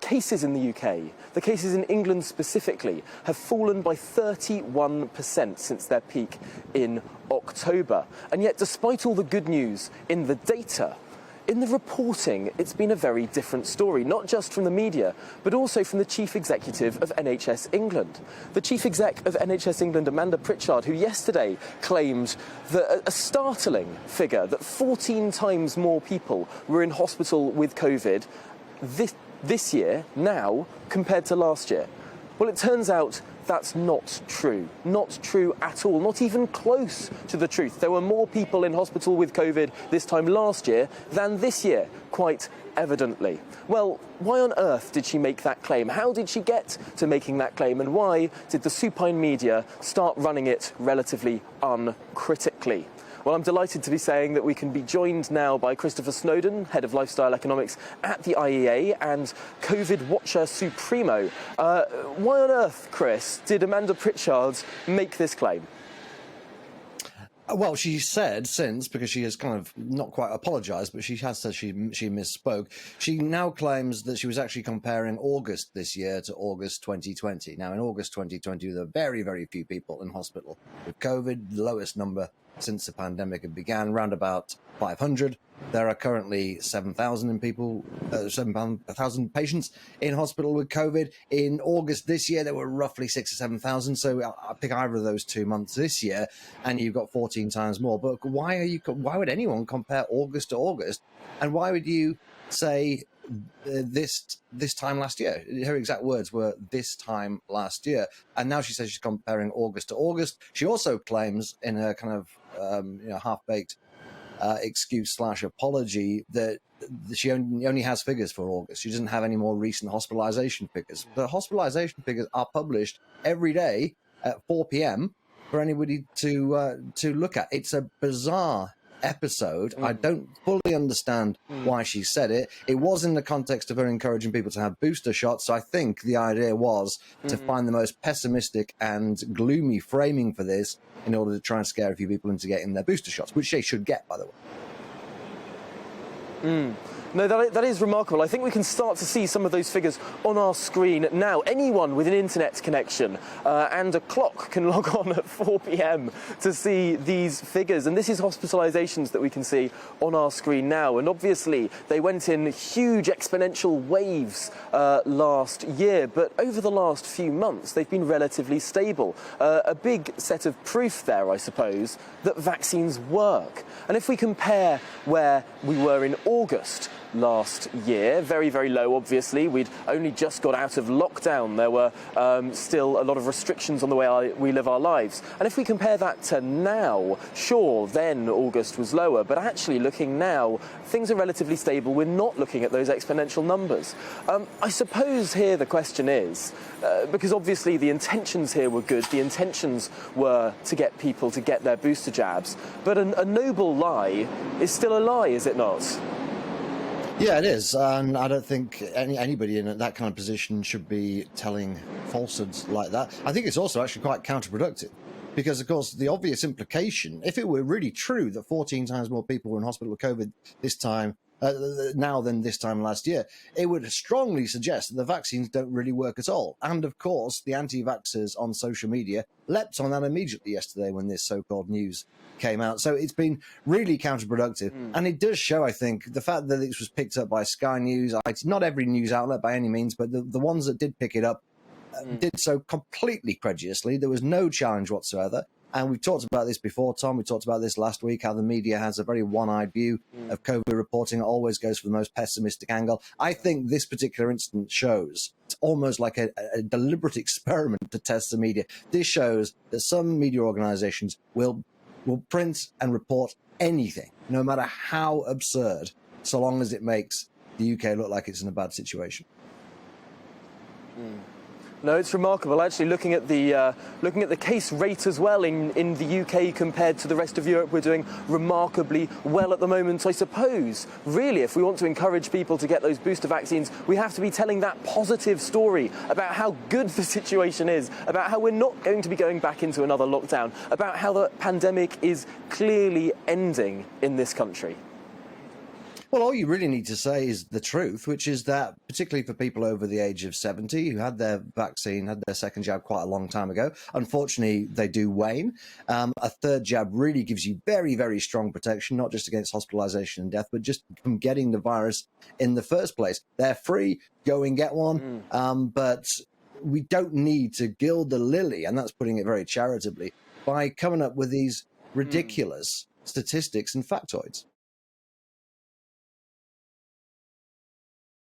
Cases in the UK, the cases in England specifically, have fallen by 31% since their peak in October. And yet, despite all the good news in the data, in the reporting, it's been a very different story, not just from the media, but also from the Chief Executive of NHS England. The Chief Exec of NHS England, Amanda Pritchard, who yesterday claimed that a startling figure, that 14 times more people were in hospital with COVID this year, now, compared to last year. Well, it turns out that's not true. Not true at all. Not even close to the truth. There were more people in hospital with COVID this time last year than this year, quite evidently. Well, why on earth did she make that claim? How did she get to making that claim? And why did the supine media start running it relatively uncritically? Well, I'm delighted to be saying that we can be joined now by Christopher Snowdon, Head of Lifestyle Economics at the IEA and COVID Watcher Supremo. Why on earth, Chris, did Amanda Pritchard make this claim? Well, she said since, because she has kind of not quite apologised, but she has said she misspoke. She now claims that she was actually comparing August this year to August 2020. Now, in August 2020, there were very, very few people in hospital with COVID, the lowest number since the pandemic had began, around about 500. There are currently 7,000 patients in hospital with COVID. In August this year, there were roughly 6,000 or 7,000. So I'll pick either of those 2 months this year, and you've got 14 times more. But why would anyone compare August to August? And why would you say this time last year? Her exact words were "this time last year," and now she says she's comparing August to August. She also claims in her kind of half-baked excuse/apology that she only has figures for August. She doesn't have any more recent hospitalization figures. The hospitalization figures are published every day at 4 p.m. for anybody to look at. It's a bizarre episode. I don't fully understand why she said it. It was in the context of her encouraging people to have booster shots. So I think the idea was to find the most pessimistic and gloomy framing for this in order to try and scare a few people into getting their booster shots, which they should get, by the way. No, that is remarkable. I think we can start to see some of those figures on our screen now. Anyone with an internet connection and a clock can log on at 4 p.m. to see these figures. And this is hospitalizations that we can see on our screen now. And obviously, they went in huge exponential waves last year. But over the last few months, they've been relatively stable. A big set of proof there, I suppose, that vaccines work. And if we compare where we were in August last year, very, very low, obviously. We'd only just got out of lockdown. There were still a lot of restrictions on the way we live our lives. And if we compare that to now, sure, then August was lower, but actually looking now, things are relatively stable. We're not looking at those exponential numbers. I suppose here the question is, because obviously the intentions here were good, the intentions were to get people to get their booster jabs, but a noble lie is still a lie, is it not? Yeah, it is, and I don't think anybody in that kind of position should be telling falsehoods like that. I think it's also actually quite counterproductive, because, of course, the obvious implication, if it were really true that 14 times more people were in hospital with COVID this time now than this time last year, it would strongly suggest that the vaccines don't really work at all. And, of course, the anti-vaxxers on social media leapt on that immediately yesterday when this so-called news came out. So it's been really counterproductive. And it does show, I think, the fact that this was picked up by Sky News. Not every news outlet by any means, but the ones that did pick it up did so completely credulously. There was no challenge whatsoever. And we've talked about this before, Tom. We talked about this last week, how the media has a very one-eyed view of COVID reporting. It always goes for the most pessimistic angle. I think this particular incident shows, it's almost like a deliberate experiment to test the media. This shows that some media organizations will print and report anything, no matter how absurd, so long as it makes the UK look like it's in a bad situation. No, it's remarkable. Actually, looking at the case rate as well in the UK compared to the rest of Europe, we're doing remarkably well at the moment. I suppose, really, if we want to encourage people to get those booster vaccines, we have to be telling that positive story about how good the situation is, about how we're not going to be going back into another lockdown, about how the pandemic is clearly ending in this country. Well, all you really need to say is the truth, which is that particularly for people over the age of 70 who had their vaccine, had their second jab quite a long time ago, unfortunately, they do wane. A third jab really gives you very, very strong protection, not just against hospitalization and death, but just from getting the virus in the first place. They're free. Go and get one. But we don't need to gild the lily, and that's putting it very charitably, by coming up with these ridiculous statistics and factoids.